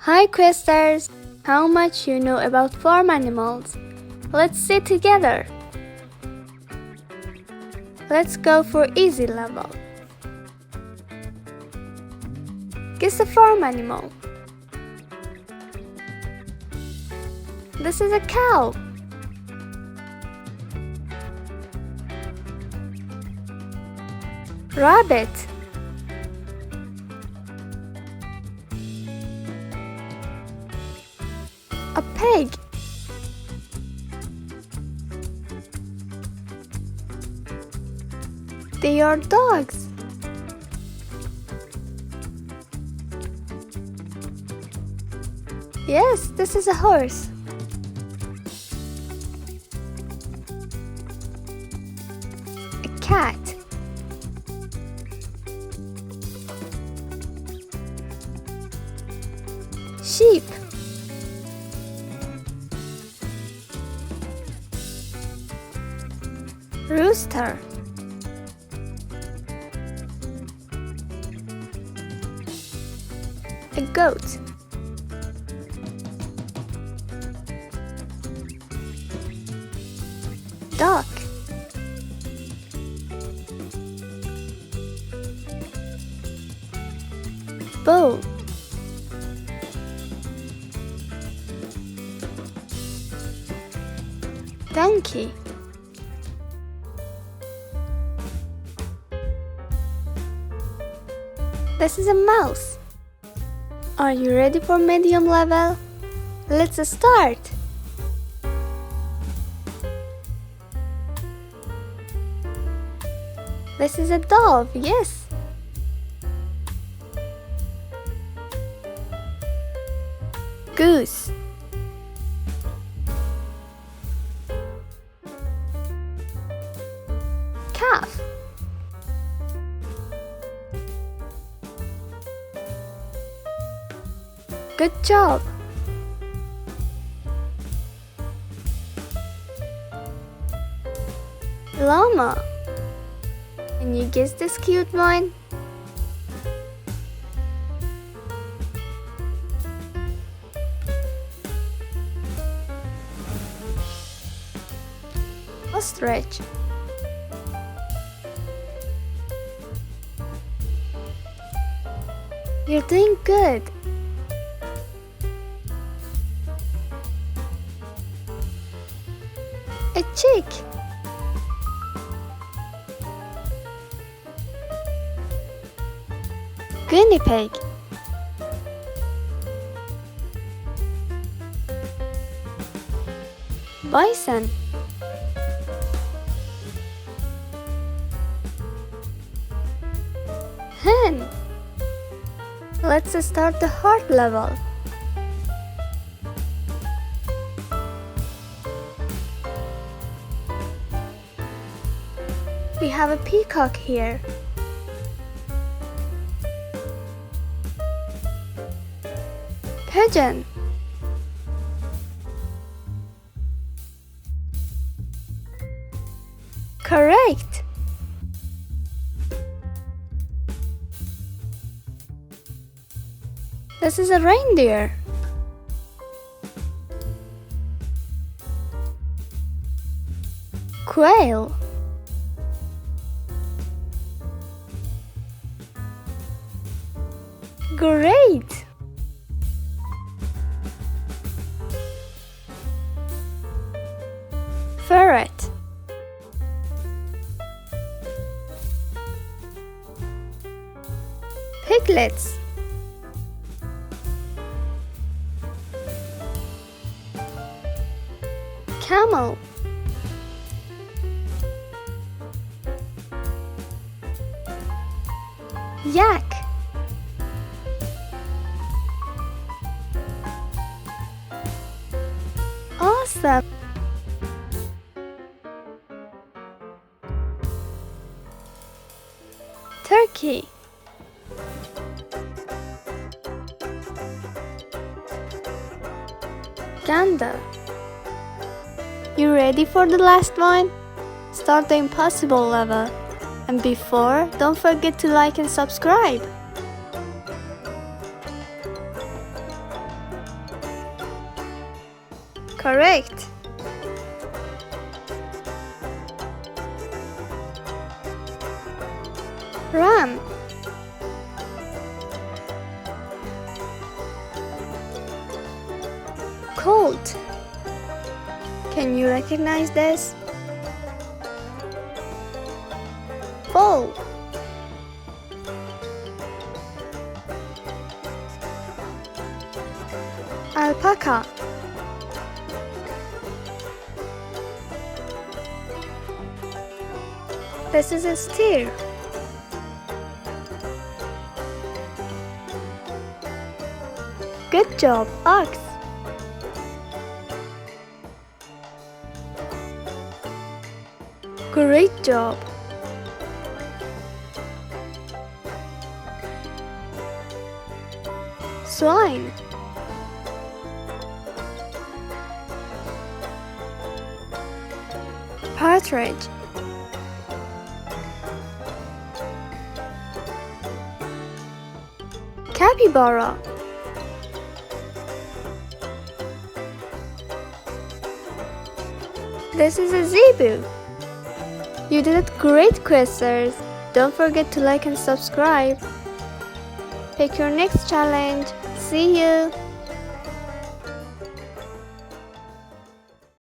Hi Questers! How much you know about farm animals? Let's see together. Let's go for easy level. Guess a farm animal. This is a cow. Rabbit. A pig. They are dogs. Yes, this is a horse. A cat. Sheep. Rooster. A goat. Duck. Bull. Donkey. This is a mouse. Are you ready for medium level? Let's start. This is a dove, yes. Goose. Calf. Good job. Llama. Can you guess this cute one? Ostrich. You're doing good. A chick. Guinea pig. Bison. Hen. Let's start the hard level. We have a peacock here. Pigeon. Correct. This is a reindeer. Quail. Great! Ferret. Piglets. Camel. Yak. Awesome! Turkey. Gander. You ready for the last one? Start the impossible level. And before, don't forget to like and subscribe. Correct. Ram. Colt. Can you recognize this? Foal. Alpaca. This is a steer. Good job, ox. Great job. Swine. Partridge. Capybara. This is a zebu. You did it great, quizzers. Don't forget to like and subscribe. Pick your next challenge. See you.